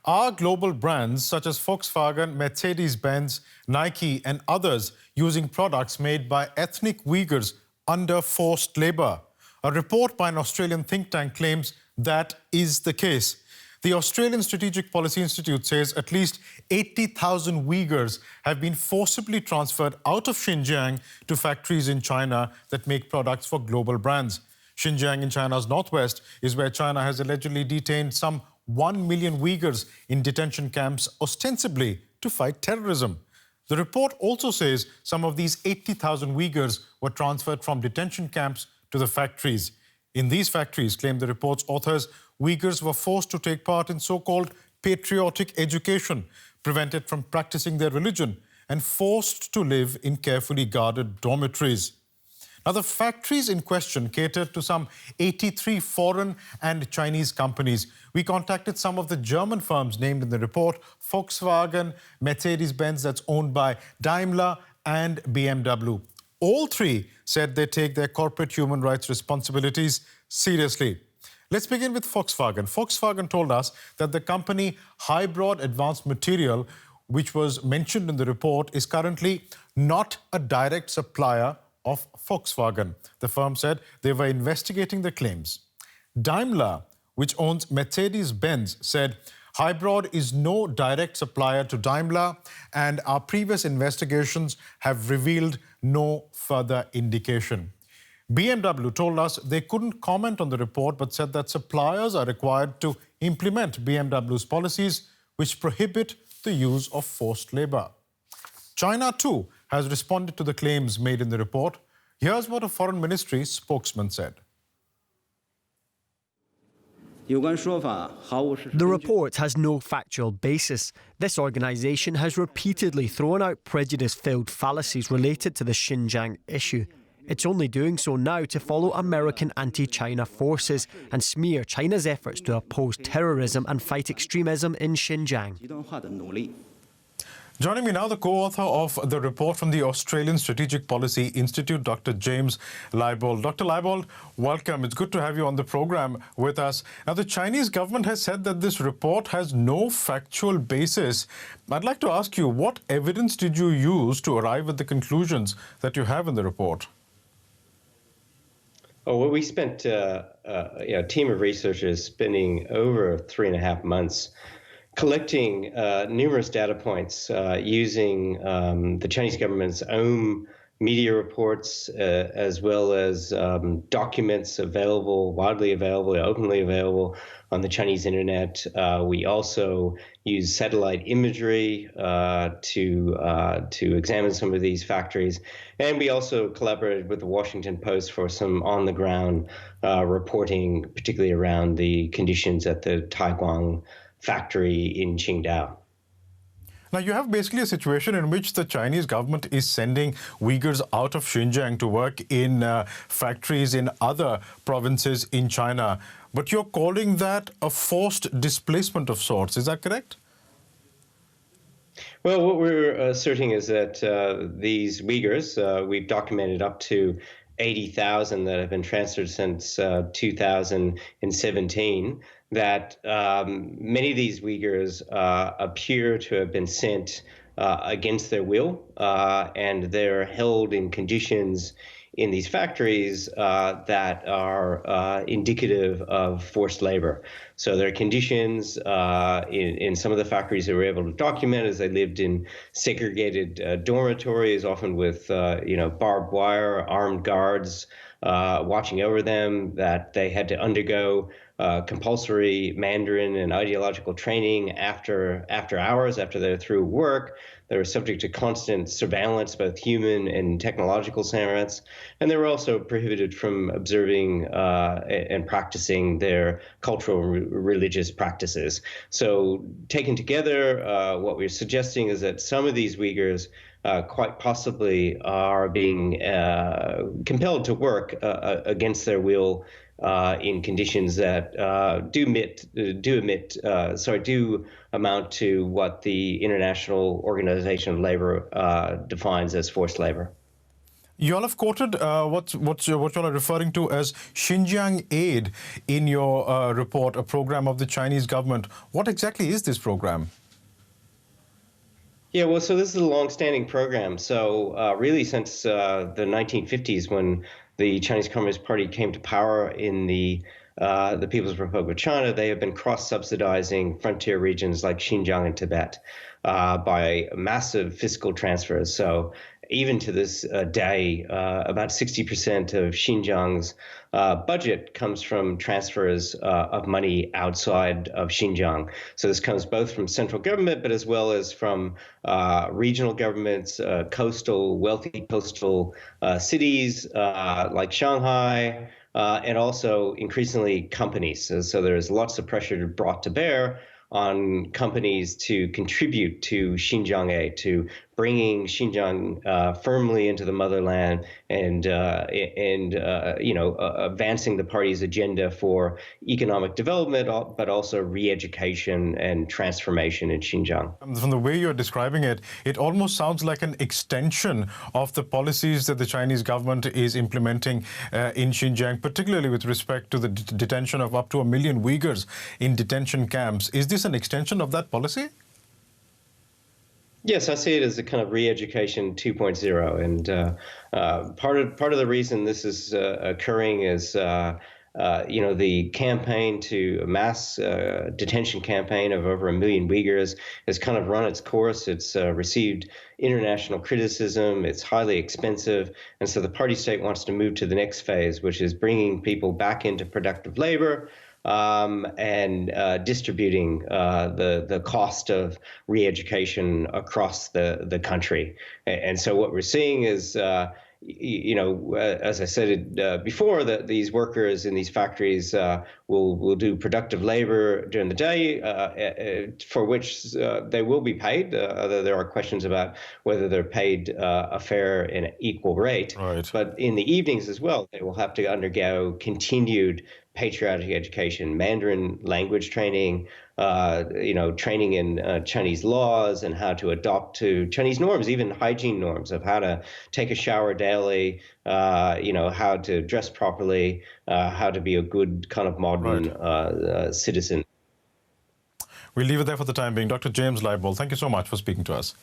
Are global brands such as Volkswagen, Mercedes-Benz, Nike and others using products made by ethnic Uyghurs under forced labour? A report by an Australian think tank claims that is the case. The Australian Strategic Policy Institute says at least 80,000 Uyghurs have been forcibly transferred out of Xinjiang to factories in China that make products for global brands. Xinjiang in China's northwest is where China has allegedly detained some 1 million Uyghurs in detention camps ostensibly to fight terrorism. The report also says some of these 80,000 Uyghurs were transferred from detention camps to the factories. In these factories, claim the report's authors, Uyghurs were forced to take part in so-called patriotic education, prevented from practicing their religion, and forced to live in carefully guarded dormitories. Now, the factories in question catered to some 83 foreign and Chinese companies. We contacted some of the German firms named in the report, Volkswagen, Mercedes-Benz, that's owned by Daimler, and BMW. All three said they take their corporate human rights responsibilities seriously. Let's begin with Volkswagen. Volkswagen told us that the company Hybrid Advanced Material, which was mentioned in the report, is currently not a direct supplier of Volkswagen. The firm said they were investigating the claims. Daimler, which owns Mercedes-Benz, said Hybrid is no direct supplier to Daimler and our previous investigations have revealed no further indication. BMW told us they couldn't comment on the report but said that suppliers are required to implement BMW's policies which prohibit the use of forced labour. China too has responded to the claims made in the report. Here's what a foreign ministry spokesman said. The report has no factual basis. This organisation has repeatedly thrown out prejudice-filled fallacies related to the Xinjiang issue. It's only doing so now to follow American anti-China forces and smear China's efforts to oppose terrorism and fight extremism in Xinjiang. Joining me now, the co-author of the report from the Australian Strategic Policy Institute, Dr. James Leibold. Dr. Leibold, welcome. It's good to have you on the program with us. Now, the Chinese government has said that this report has no factual basis. I'd like to ask you, what evidence did you use to arrive at the conclusions that you have in the report? Oh, well, we spent a team of researchers spending over 3.5 months collecting numerous data points using the Chinese government's own media reports as well as documents available, widely available, openly available on the Chinese internet. We also use satellite imagery to examine some of these factories. And we also collaborated with the Washington Post for some on-the-ground reporting, particularly around the conditions at the Taiguang factory in Qingdao. Now, you have basically a situation in which the Chinese government is sending Uyghurs out of Xinjiang to work in factories in other provinces in China. But you're calling that a forced displacement of sorts. Is that correct? Well, what we're asserting is that these Uyghurs, we've documented up to 80,000 that have been transferred since 2017, that many of these Uyghurs appear to have been sent against their will, and they're held in conditions in these factories that are indicative of forced labor. So there are conditions in some of the factories that we're able to document as they lived in segregated dormitories, often with barbed wire, armed guards watching over them, that they had to undergo compulsory Mandarin and ideological training after hours, after they're through work. They were subject to constant surveillance, both human and technological surveillance, and they were also prohibited from observing and practicing their cultural and religious practices. So taken together, what we're suggesting is that some of these Uyghurs quite possibly are being compelled to work against their will in conditions that do amount to what the International Organization of Labor defines as forced labor. You all have quoted what you all are referring to as Xinjiang Aid in your report, a program of the Chinese government. What exactly is this program? Yeah, well, so this is a long-standing program. So really, since the 1950s, when the Chinese Communist Party came to power in the People's Republic of China, they have been cross-subsidizing frontier regions like Xinjiang and Tibet by massive fiscal transfers. So even to this day, about 60% of Xinjiang's budget comes from transfers of money outside of Xinjiang. So this comes both from central government, but as well as from regional governments, wealthy coastal cities like Shanghai, and also increasingly companies. So there's lots of pressure brought to bear on companies to contribute to Xinjiang Aid, to bringing Xinjiang firmly into the motherland and advancing the party's agenda for economic development, but also re-education and transformation in Xinjiang. From the way you're describing it, it almost sounds like an extension of the policies that the Chinese government is implementing in Xinjiang, particularly with respect to the detention of up to 1 million Uyghurs in detention camps. Is this an extension of that policy? Yes, I see it as a kind of re-education 2.0, and part of the reason this is occurring is the campaign to a mass detention campaign of over 1 million Uyghurs has kind of run its course. It's received international criticism. It's highly expensive, and so the party state wants to move to the next phase, which is bringing people back into productive labor. And distributing the cost of re-education across the country. And so what we're seeing is, as I said before, that these workers in these factories will do productive labor during the day, for which they will be paid, although there are questions about whether they're paid a fair and equal rate. Right. But in the evenings as well, they will have to undergo continued patriotic education, Mandarin language training, training in Chinese laws and how to adopt to Chinese norms, even hygiene norms of how to take a shower daily, how to dress properly, how to be a good kind of modern citizen. We'll leave it there for the time being. Dr. James Leibold, thank you so much for speaking to us.